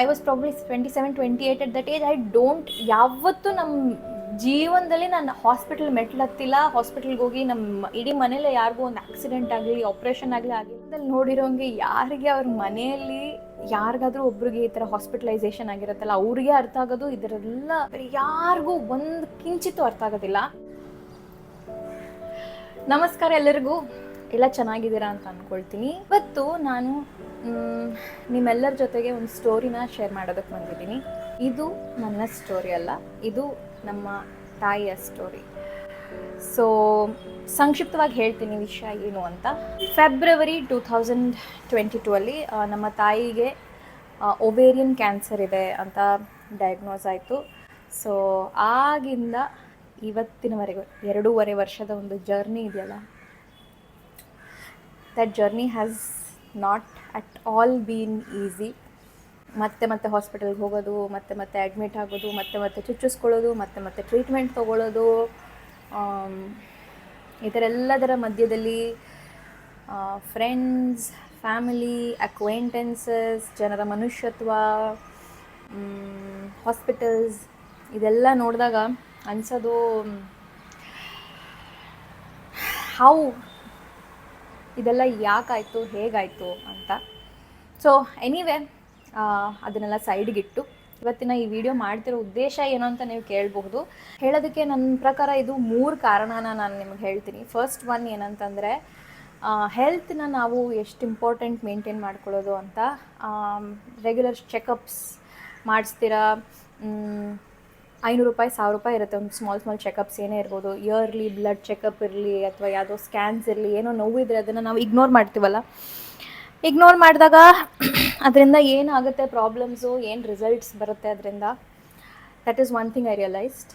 I was probably 27-28 at that age. I don't ಯಾವತ್ತೂ ನಮ್ಮ ಜೀವನದಲ್ಲಿ ನಾನು ಹಾಸ್ಪಿಟಲ್ ಮೆಟ್ಲು ಹತ್ತಿಲ್ಲ. ಹಾಸ್ಪಿಟಲ್ಗೆ ಹೋಗಿ ನಮ್ಮ ಇಡೀ ಮನೇಲಿ ಯಾರಿಗೂ ಒಂದು ಆಕ್ಸಿಡೆಂಟ್ ಆಗಲಿ ಆಪ್ರೇಷನ್ ಆಗಲಿ ಆಗಿದ್ದಲ್ಲಿ ನೋಡಿರೋಂಗೆ ಯಾರಿಗೆ ಅವ್ರ ಮನೆಯಲ್ಲಿ ಯಾರಿಗಾದ್ರೂ ಒಬ್ರಿಗೆ ಈ ಥರ ಹಾಸ್ಪಿಟಲೈಸೇಷನ್ ಆಗಿರುತ್ತಲ್ಲ ಅವ್ರಿಗೆ ಅರ್ಥ ಆಗೋದು. ಇದರೆಲ್ಲ ಯಾರಿಗೂ ಒಂದು ಕಿಂಚಿತ್ತೂ ಅರ್ಥ ಆಗೋದಿಲ್ಲ. ನಮಸ್ಕಾರ ಎಲ್ಲರಿಗೂ, ಎಲ್ಲ ಚೆನ್ನಾಗಿದ್ದೀರಾ ಅಂತ ಅಂದ್ಕೊಳ್ತೀನಿ. ಇವತ್ತು ನಾನು ನಿಮ್ಮೆಲ್ಲರ ಜೊತೆಗೆ ಒಂದು ಸ್ಟೋರಿನ ಶೇರ್ ಮಾಡೋದಕ್ಕೆ ಬಂದಿದ್ದೀನಿ. ಇದು ನನ್ನ ಸ್ಟೋರಿ ಅಲ್ಲ, ಇದು ನಮ್ಮ ತಾಯಿಯ ಸ್ಟೋರಿ. ಸೊ ಸಂಕ್ಷಿಪ್ತವಾಗಿ ಹೇಳ್ತೀನಿ ವಿಷಯ ಏನು ಅಂತ. ಫೆಬ್ರವರಿ 2022 ನಮ್ಮ ತಾಯಿಗೆ ಒವೇರಿಯನ್ ಕ್ಯಾನ್ಸರ್ ಇದೆ ಅಂತ ಡಯಾಗ್ನೋಸ್ ಆಯಿತು. ಸೊ ಆಗಿಂದ ಇವತ್ತಿನವರೆಗೂ 2.5 ವರ್ಷದ ಒಂದು ಜರ್ನಿ ಇದೆಯಲ್ಲ, that journey has not at all been easy. ಮತ್ತೆ ಹಾಸ್ಪಿಟಲ್ಗೆ ಹೋಗೋದು, ಮತ್ತೆ ಅಡ್ಮಿಟ್ ಆಗೋದು, ಮತ್ತೆ ಚುಚ್ಚಿಸ್ಕೊಳ್ಳೋದು, ಮತ್ತೆ ಟ್ರೀಟ್ಮೆಂಟ್ ತೊಗೊಳ್ಳೋದು, ಇದರೆಲ್ಲದರ ಮಧ್ಯದಲ್ಲಿ ಫ್ರೆಂಡ್ಸ್, ಫ್ಯಾಮಿಲಿ, ಅಕ್ವೈಂಟೆನ್ಸಸ್, ಜನರ ಮನುಷ್ಯತ್ವ, ಹಾಸ್ಪಿಟಲ್ಸ್, ಇದೆಲ್ಲ ನೋಡಿದಾಗ ಅನ್ಸೋದು ಹೌ ಇದೆಲ್ಲ ಯಾಕಾಯಿತು, ಹೇಗಾಯಿತು ಅಂತ. ಸೊ ಎನಿವೆ, ಅದನ್ನೆಲ್ಲ ಸೈಡ್ಗಿಟ್ಟು ಇವತ್ತಿನ ಈ ವಿಡಿಯೋ ಮಾಡ್ತಿರೋ ಉದ್ದೇಶ ಏನು ಅಂತ ನೀವು ಕೇಳಬಹುದು. ಹೇಳೋದಕ್ಕೆ ನನ್ನ ಪ್ರಕಾರ ಇದು 3 ಕಾರಣನ ನಾನು ನಿಮ್ಗೆ ಹೇಳ್ತೀನಿ. ಫಸ್ಟ್ ಒನ್ ಏನಂತಂದರೆ, ಹೆಲ್ತ್ನ ನಾವು ಎಷ್ಟು ಇಂಪಾರ್ಟೆಂಟ್ ಮೇಂಟೈನ್ ಮಾಡ್ಕೊಳ್ಳೋದು ಅಂತ. ರೆಗ್ಯುಲರ್ ಚೆಕಪ್ಸ್ ಮಾಡಿಸ್ತೀರಾ, 500 ರೂಪಾಯಿ 1000 ರೂಪಾಯಿ ಇರುತ್ತೆ ಒಂದು ಸ್ಮಾಲ್ ಚೆಕಪ್ಸ್ ಏನೇ ಇರ್ಬೋದು. ಇಯರ್ಲಿ ಬ್ಲಡ್ ಚೆಕಪ್ ಇರಲಿ ಅಥವಾ ಯಾವುದೋ ಸ್ಕ್ಯಾನ್ಸ್ ಇರಲಿ, ಏನೋ ನೋವಿದ್ರೆ ಅದನ್ನು ನಾವು ಇಗ್ನೋರ್ ಮಾಡ್ತೀವಲ್ಲ. ಇಗ್ನೋರ್ ಮಾಡಿದಾಗ ಅದರಿಂದ ಏನಾಗುತ್ತೆ, ಪ್ರಾಬ್ಲಮ್ಸು ಏನು ರಿಸಲ್ಟ್ಸ್ ಬರುತ್ತೆ ಅದರಿಂದ. That is one thing I realised.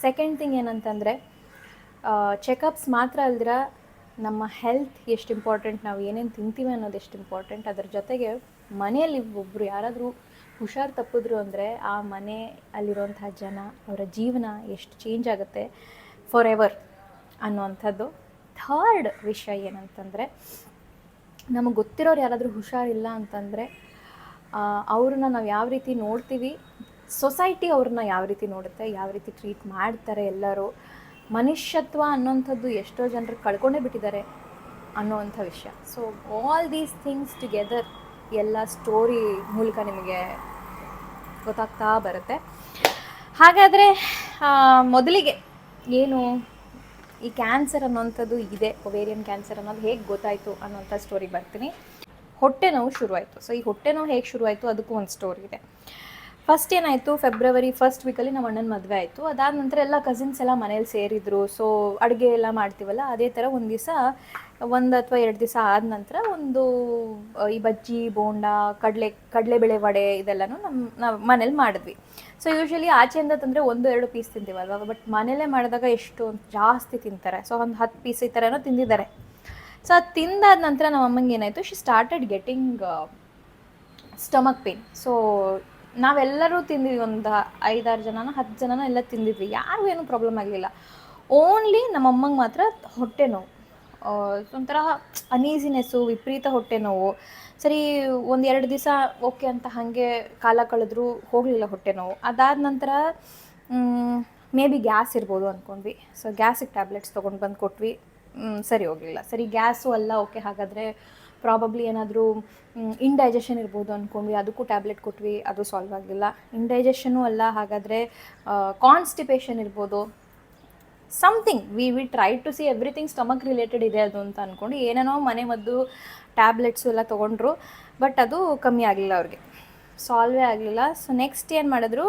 Second thing ಏನಂತಂದರೆ, ಚೆಕಪ್ಸ್ ಮಾತ್ರ ಅಲ್ದಿರ ನಮ್ಮ ಹೆಲ್ತ್ ಎಷ್ಟು ಇಂಪಾರ್ಟೆಂಟ್, ನಾವು ಏನೇನು ತಿಂತೀವಿ ಅನ್ನೋದು ಎಷ್ಟು ಇಂಪಾರ್ಟೆಂಟ್. ಅದ್ರ ಜೊತೆಗೆ ಮನೆಯಲ್ಲಿ ಒಬ್ಬರು ಯಾರಾದರೂ ಹುಷಾರು ತಪ್ಪಿದ್ರು ಅಂದರೆ ಆ ಮನೆ ಅಲ್ಲಿರುವಂತಹ ಜನ, ಅವರ ಜೀವನ ಎಷ್ಟು ಚೇಂಜ್ ಆಗುತ್ತೆ ಫಾರ್ ಎವರ್ ಅನ್ನೋವಂಥದ್ದು. ಥರ್ಡ್ ವಿಷಯ ಏನಂತಂದರೆ, ನಮಗೆ ಗೊತ್ತಿರೋರು ಯಾರಾದರೂ ಹುಷಾರಿಲ್ಲ ಅಂತಂದರೆ ಅವ್ರನ್ನ ನಾವು ಯಾವ ರೀತಿ ನೋಡ್ತೀವಿ, ಸೊಸೈಟಿ ಅವ್ರನ್ನ ಯಾವ ರೀತಿ ನೋಡುತ್ತೆ, ಯಾವ ರೀತಿ ಟ್ರೀಟ್ ಮಾಡ್ತಾರೆ ಎಲ್ಲರೂ, ಮನುಷ್ಯತ್ವ ಅನ್ನೋಂಥದ್ದು ಎಷ್ಟೋ ಜನರು ಕಳ್ಕೊಂಡೇ ಬಿಟ್ಟಿದ್ದಾರೆ ಅನ್ನೋವಂಥ ವಿಷಯ. So all these things together ಎಲ್ಲ ಸ್ಟೋರಿ ಮೂಲಕ ನಿಮಗೆ ಗೊತ್ತಾಗ್ತಾ ಬರುತ್ತೆ. ಹಾಗಾದರೆ ಮೊದಲಿಗೆ ಏನು ಈ ಕ್ಯಾನ್ಸರ್ ಅನ್ನೋಂಥದ್ದು ಇದೆ, ಒವೇರಿಯನ್ ಕ್ಯಾನ್ಸರ್ ಅನ್ನೋದು ಹೇಗೆ ಗೊತ್ತಾಯಿತು ಅನ್ನೋಂಥ ಸ್ಟೋರಿಗೆ ಬರ್ತೀನಿ. ಹೊಟ್ಟೆ ನೋವು ಶುರುವಾಯಿತು. ಸೊ ಈ ಹೊಟ್ಟೆ ನೋವು ಹೇಗೆ ಶುರುವಾಯಿತು ಅದಕ್ಕೂ ಒಂದು ಸ್ಟೋರಿ ಇದೆ. ಫಸ್ಟ್ ಏನಾಯಿತು, ಫೆಬ್ರವರಿ ಫಸ್ಟ್ ವೀಕಲ್ಲಿ ನಮ್ಮ ಅಣ್ಣನ ಮದುವೆ ಆಯಿತು. ಅದಾದ ನಂತರ ಎಲ್ಲ ಕಸಿನ್ಸ್ ಎಲ್ಲ ಮನೇಲಿ ಸೇರಿದ್ರು. ಸೊ ಅಡುಗೆ ಎಲ್ಲ ಮಾಡ್ತೀವಲ್ಲ, ಅದೇ ಥರ ಒಂದು ದಿವಸ 1 ಅಥವಾ 2 ದಿವಸ ಆದ ನಂತರ ಒಂದು ಈ ಬಜ್ಜಿ, ಬೋಂಡ, ಕಡಲೆಬೇಳೆ ವಡೆ ಇದೆಲ್ಲನೂ ನಾವು ಮನೇಲಿ ಮಾಡಿದ್ವಿ. ಸೊ ಯೂಶ್ವಲಿ ಆಚೆಯಿಂದ ತಂದರೆ 1-2 ಪೀಸ್ ತಿಂತೀವಲ್ವ, ಬಟ್ ಮನೇಲೇ ಮಾಡಿದಾಗ ಎಷ್ಟು ಜಾಸ್ತಿ ತಿಂತಾರೆ. ಸೊ ಒಂದು 10 ಪೀಸ್ ಈ ಥರನೂ ತಿಂದಿದ್ದಾರೆ. ಸೊ ಅದು ತಿಂದಾದ ನಂತರ ನಮ್ಮ ಅಮ್ಮಂಗೆ ಏನಾಯಿತು, she started getting stomach pain. So ನಾವೆಲ್ಲರೂ ತಿಂದಿದ್ವಿ, ಒಂದು 5-6 ಜನನ 10 ಜನನ ಎಲ್ಲ ತಿಂದಿದ್ವಿ, ಯಾರಿಗೂ ಏನೂ ಪ್ರಾಬ್ಲಮ್ ಆಗಲಿಲ್ಲ. ಓನ್ಲಿ ನಮ್ಮಮ್ಮಂಗೆ ಮಾತ್ರ ಹೊಟ್ಟೆ ನೋವು, ಒಂಥರ ಅನೀಸಿನೆಸ್ಸು, ವಿಪರೀತ ಹೊಟ್ಟೆ ನೋವು. ಸರಿ 1-2 ದಿವಸ ಓಕೆ ಅಂತ ಹಾಗೆ ಕಾಲ ಕಳೆದ್ರೂ ಹೋಗಲಿಲ್ಲ ಹೊಟ್ಟೆ ನೋವು. ಅದಾದ ನಂತರ ಮೇ ಬಿ ಗ್ಯಾಸ್ ಇರ್ಬೋದು ಅಂದ್ಕೊಂಡ್ವಿ. ಸೊ ಗ್ಯಾಸಿಗೆ ಟ್ಯಾಬ್ಲೆಟ್ಸ್ ತೊಗೊಂಡು ಬಂದು ಕೊಟ್ವಿ, ಸರಿ ಹೋಗಲಿಲ್ಲ. ಸರಿ ಗ್ಯಾಸು ಅಲ್ಲ, ಓಕೆ ಹಾಗಾದರೆ ಪ್ರಾಬಬ್ಲಿ ಏನಾದರೂ ಇಂಡೈಜೆಷನ್ ಇರ್ಬೋದು ಅಂದ್ಕೊಂಡ್ವಿ, ಅದಕ್ಕೂ ಟ್ಯಾಬ್ಲೆಟ್ ಕೊಟ್ವಿ, ಅದು ಸಾಲ್ವ್ ಆಗಲಿಲ್ಲ. ಇಂಡೈಜೆಷನು ಅಲ್ಲ, ಹಾಗಾದರೆ ಕಾನ್ಸ್ಟಿಪೇಷನ್ ಇರ್ಬೋದು, something. We try to see everything stomach related ಇದೆ ಅದು ಅಂತ ಅಂದ್ಕೊಂಡು ಏನೇನೋ ಮನೆ ಮದ್ದು ಟ್ಯಾಬ್ಲೆಟ್ಸು ಎಲ್ಲ ತೊಗೊಂಡ್ರು, ಬಟ್ ಅದು ಕಮ್ಮಿ ಆಗಲಿಲ್ಲ, ಅವ್ರಿಗೆ ಸಾಲ್ವೇ ಆಗಲಿಲ್ಲ. ಸೊ ನೆಕ್ಸ್ಟ್ ಏನು ಮಾಡಿದ್ರು,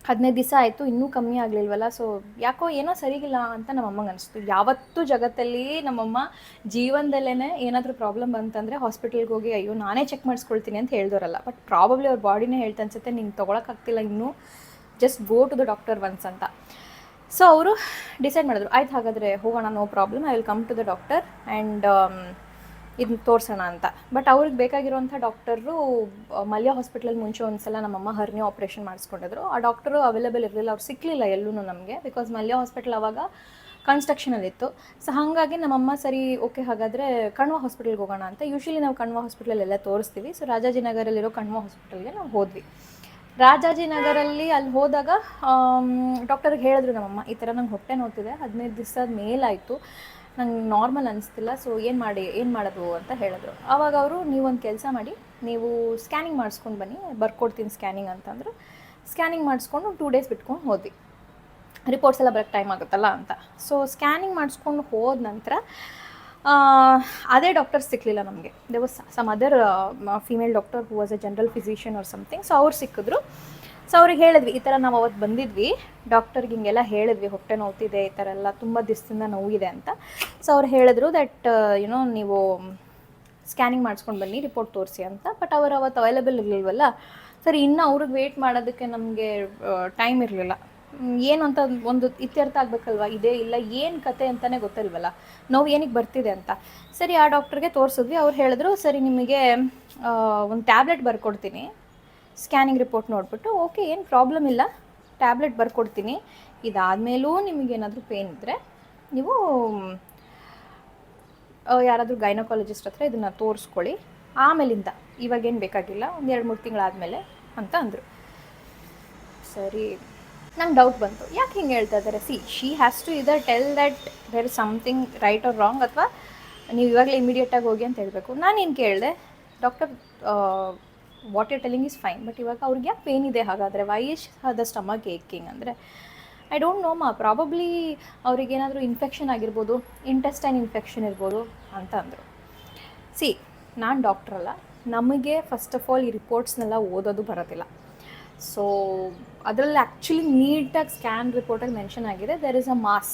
15 ದಿವಸ ಆಯಿತು, ಇನ್ನೂ ಕಮ್ಮಿ ಆಗಲಿಲ್ವಲ್ಲ. ಸೊ ಯಾಕೋ ಏನೋ ಸರಿಗಿಲ್ಲ ಅಂತ ನಮ್ಮಮ್ಮಗೆ ಅನಿಸ್ತು. ಯಾವತ್ತೂ ಜಗತ್ತಲ್ಲಿ ನಮ್ಮಮ್ಮ ಜೀವನದಲ್ಲೇ ಏನಾದರೂ ಪ್ರಾಬ್ಲಮ್ ಬಂತಂದರೆ ಹಾಸ್ಪಿಟಲ್ಗೆ ಹೋಗಿ ಅಯ್ಯೋ ನಾನೇ ಚೆಕ್ ಮಾಡಿಸ್ಕೊಳ್ತೀನಿ ಅಂತ ಹೇಳ್ದೋರಲ್ಲ. ಬಟ್ ಪ್ರಾಬಬ್ಲಿ ಅವ್ರ ಬಾಡಿನೇ ಹೇಳ್ತಾ ಅನ್ಸುತ್ತೆ, ನಿಂಗೆ ತೊಗೊಳಕ್ಕಾಗ್ತಿಲ್ಲ ಇನ್ನೂ, just go to the doctor once ಅಂತ. ಸೊ ಅವರು ಡಿಸೈಡ್ ಮಾಡಿದ್ರು, ಆಯ್ತು ಹಾಗಾದರೆ ಹೋಗೋಣ, no problem, I will come to the doctor and ಇದನ್ನ ತೋರಿಸೋಣ ಅಂತ. ಬಟ್ ಅವ್ರಿಗೆ ಬೇಕಾಗಿರುವಂಥ ಡಾಕ್ಟರು ಮಲ್ಯ ಹಾಸ್ಪಿಟ್ಲಲ್ಲಿ ಮುಂಚೆ ಒಂದು ಸಲ ನಮ್ಮಮ್ಮ ಹರ್ನಿಯಾ ಆಪ್ರೇಷನ್ ಮಾಡಿಸ್ಕೊಂಡಿದ್ರು. ಆ ಡಾಕ್ಟರು ಅವೈಲೇಬಲ್ ಇರಲಿಲ್ಲ, ಅವ್ರು ಸಿಕ್ಕಲಿಲ್ಲ ಎಲ್ಲೂ ನಮಗೆ. ಬಿಕಾಸ್ ಮಲ್ಯ ಹಾಸ್ಪಿಟ್ಲ್ ಆವಾಗ ಕನ್ಸ್ಟ್ರಕ್ಷನಲ್ಲಿತ್ತು. ಸೊ ಹಾಗಾಗಿ ನಮ್ಮಮ್ಮ ಸರಿ ಓಕೆ ಹಾಗಾದರೆ ಕಣ್ವ ಹಾಸ್ಪಿಟಲ್ಗೆ ಹೋಗೋಣ ಅಂತ. ಯೂಶ್ವಲಿ ನಾವು ಕಣ್ವ ಹಾಸ್ಪಿಟಲೆಲ್ಲ ತೋರಿಸ್ತೀವಿ. ಸೊ ರಾಜಾಜಿನಗರಲ್ಲಿರೋ ಕಣ್ವ ಹಾಸ್ಪಿಟಲ್ಗೆ ನಾವು ಹೋದ್ವಿ. ರಾಜಾಜಿನಗರಲ್ಲಿ ಅಲ್ಲಿ ಹೋದಾಗ ಡಾಕ್ಟರ್ಗೆ ಹೇಳಿದ್ರು ನಮ್ಮಮ್ಮ, ಈ ಥರ ನಂಗೆ ಹೊಟ್ಟೆ ನೋವ್ತಿದೆ, 15 ದಿವಸದ ಮೇಲಾಯಿತು, ನಂಗೆ ನಾರ್ಮಲ್ ಅನಿಸ್ತಿಲ್ಲ, ಸೊ ಏನು ಮಾಡೋದು ಅಂತ ಹೇಳಿದ್ರು. ಆವಾಗ ಅವರು ನೀವೊಂದು ಕೆಲಸ ಮಾಡಿ, ನೀವು ಸ್ಕ್ಯಾನಿಂಗ್ ಮಾಡಿಸ್ಕೊಂಡು ಬನ್ನಿ, ಬರ್ಕೊಡ್ತೀನಿ ಸ್ಕ್ಯಾನಿಂಗ್ ಅಂತಂದರು. ಸ್ಕ್ಯಾನಿಂಗ್ ಮಾಡಿಸ್ಕೊಂಡು 2 ಡೇಸ್ ಬಿಟ್ಕೊಂಡು ಹೋದ್ವಿ, ರಿಪೋರ್ಟ್ಸ್ ಎಲ್ಲ ಬರೋಕ್ಕೆ ಟೈಮ್ ಆಗುತ್ತಲ್ಲ ಅಂತ. ಸೊ ಸ್ಕ್ಯಾನಿಂಗ್ ಮಾಡಿಸ್ಕೊಂಡು ಹೋದ ನಂತರ ಅದೇ ಡಾಕ್ಟರ್ ಸಿಕ್ಕಲಿಲ್ಲ ನಮಗೆ. They was some other female doctor who was a general physician or something. So ಅವ್ರು ಸಿಕ್ಕಿದ್ರು. ಸೊ ಅವ್ರಿಗೆ ಹೇಳಿದ್ವಿ, ಈ ಥರ ನಾವು ಅವತ್ತು ಬಂದಿದ್ವಿ, ಡಾಕ್ಟರ್ಗೆ ಹಿಂಗೆಲ್ಲ ಹೇಳಿದ್ವಿ, ಹೊಟ್ಟೆ ನೋವ್ತಿದೆ, ಈ ಥರ ಎಲ್ಲ ತುಂಬ ದಿವಸದಿಂದ ನೋವಿದೆ ಅಂತ. ಸೊ ಅವ್ರು ಹೇಳಿದ್ರು ದಟ್ ನೀವು ಸ್ಕ್ಯಾನಿಂಗ್ ಮಾಡಿಸ್ಕೊಂಡು ಬನ್ನಿ, ರಿಪೋರ್ಟ್ ತೋರಿಸಿ ಅಂತ. ಬಟ್ ಅವರು ಅವತ್ತು ಅವೈಲೇಬಲ್ ಇರಲಿಲ್ವಲ್ಲ. ಸರಿ, ಇನ್ನು ಅವ್ರಿಗೆ ವೆಯ್ಟ್ ಮಾಡೋದಕ್ಕೆ ನಮಗೆ ಟೈಮ್ ಇರಲಿಲ್ಲ. ಏನು ಅಂತ ಒಂದು ಇತ್ಯರ್ಥ ಆಗಬೇಕಲ್ವ, ಇದೇ ಇಲ್ಲ ಏನು ಕತೆ ಅಂತಲೇ ಗೊತ್ತಿಲ್ವಲ್ಲ, ನೋವು ಏನಕ್ಕೆ ಬರ್ತಿದೆ ಅಂತ. ಸರಿ, ಆ ಡಾಕ್ಟ್ರಿಗೆ ತೋರಿಸಿದ್ವಿ. ಅವ್ರು ಹೇಳಿದ್ರು, ಸರಿ ನಿಮಗೆ ಒಂದು ಟ್ಯಾಬ್ಲೆಟ್ ಬರ್ಕೊಡ್ತೀನಿ, ಸ್ಕ್ಯಾನಿಂಗ್ ರಿಪೋರ್ಟ್ ನೋಡಿಬಿಟ್ಟು ಓಕೆ ಏನು ಪ್ರಾಬ್ಲಮ್ ಇಲ್ಲ, ಟ್ಯಾಬ್ಲೆಟ್ ಬರ್ಕೊಡ್ತೀನಿ, ಇದಾದಮೇಲೂ ನಿಮಗೇನಾದರೂ ಪೇನ್ ಇದ್ದರೆ ನೀವು ಯಾರಾದರೂ ಗೈನಕಾಲಜಿಸ್ಟ್ ಹತ್ರ ಇದನ್ನು ತೋರಿಸ್ಕೊಳ್ಳಿ, ಆಮೇಲಿಂದ ಇವಾಗೇನು ಬೇಕಾಗಿಲ್ಲ, ಒಂದು 2-3 ತಿಂಗಳಾದಮೇಲೆ ಅಂತ ಅಂದರು. ಸರಿ, ನಂಗೆ ಡೌಟ್ ಬಂತು, ಯಾಕೆ ಹಿಂಗೆ ಹೇಳ್ತಾ ಇದ್ದಾರೆ. She has to either tell that there is something right or wrong, ಅಥವಾ ನೀವು ಇವಾಗಲೇ ಇಮಿಡಿಯೇಟಾಗಿ ಹೋಗಿ ಅಂತ ಹೇಳಬೇಕು. ನಾನೇನು ಕೇಳಿದೆ, doctor what you telling is fine, but ಇವಾಗ ಅವ್ರಿಗೆ ಯಾಕೆ ಪೇನ್ ಇದೆ ಹಾಗಾದರೆ, why is the stomach aching ಅಂದರೆ, ಐ ಡೋಂಟ್ ನೋ ಮಾ, ಪ್ರಾಬಬ್ಲಿ ಅವ್ರಿಗೇನಾದರೂ ಇನ್ಫೆಕ್ಷನ್ ಆಗಿರ್ಬೋದು, ಇಂಟೆಸ್ಟೈನ್ ಇನ್ಫೆಕ್ಷನ್ ಇರ್ಬೋದು ಅಂತ ಅಂದರು. ನಾನು ಡಾಕ್ಟ್ರಲ್ಲ, ನಮಗೆ ಫಸ್ಟ್ ಆಫ್ ಆಲ್ ಈ ರಿಪೋರ್ಟ್ಸ್ನೆಲ್ಲ ಓದೋದು ಬರೋದಿಲ್ಲ. ಸೊ ಅದರಲ್ಲಿ ಆ್ಯಕ್ಚುಲಿ ನೀಟಾಗಿ ಸ್ಕ್ಯಾನ್ ರಿಪೋರ್ಟಲ್ಲಿ ಮೆನ್ಷನ್ ಆಗಿದೆ, ದೆರ್ ಇಸ್ ಅ ಮಾಸ್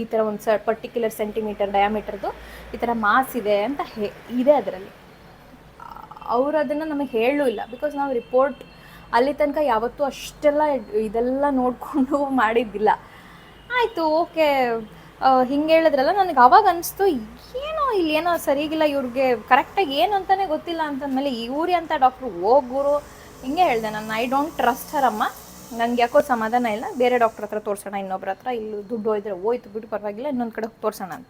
ಈ ಥರ ಒಂದು ಪರ್ಟಿಕ್ಯುಲರ್ ಸೆಂಟಿಮೀಟರ್ ಡಯಾಮೀಟರ್ದು ಈ ಥರ ಮಾಸ್ ಇದೆ ಅಂತ ಇದೆ ಅದರಲ್ಲಿ. ಅವರು ಅದನ್ನು ನಮಗೆ ಹೇಳೂ ಇಲ್ಲ, ಬಿಕಾಸ್ ನಾವು ರಿಪೋರ್ಟ್ ಅಲ್ಲಿ ತನಕ ಯಾವತ್ತೂ ಅಷ್ಟೆಲ್ಲ ಇದೆಲ್ಲ ನೋಡಿಕೊಂಡು ಮಾಡಿದ್ದಿಲ್ಲ. ಆಯಿತು, ಓಕೆ, ಹಿಂಗೆ ಹೇಳಿದ್ರಲ್ಲ, ನನಗೆ ಅವಾಗ ಅನಿಸ್ತು ಇಲ್ಲಿ ಏನೋ ಸರಿಗಿಲ್ಲ, ಇವ್ರಿಗೆ ಕರೆಕ್ಟಾಗಿ ಏನು ಅಂತಲೇ ಗೊತ್ತಿಲ್ಲ ಅಂತಂದಮೇಲೆ ಇವ್ರಿ ಅಂತ ಡಾಕ್ಟ್ರು ಹೋಗೋರು ಹಿಂಗೆ ಹೇಳಿದೆ ನಾನು. ಐ ಡೋಂಟ್ ಟ್ರಸ್ಟ್ ಹರಮ್ಮ, ನನಗೆ ಯಾಕೋ ಸಮಾಧಾನ ಇಲ್ಲ, ಬೇರೆ ಡಾಕ್ಟ್ರ್ ಹತ್ರ ತೋರಿಸೋಣ, ಇನ್ನೊಬ್ರ ಹತ್ರ, ಇಲ್ಲಿ ದುಡ್ಡು ಹೋಯ್ದರೆ ಹೋಯ್ತು ಬಿಟ್ಟು ಪರವಾಗಿಲ್ಲ, ಇನ್ನೊಂದು ಕಡೆ ತೋರಿಸೋಣ ಅಂತ.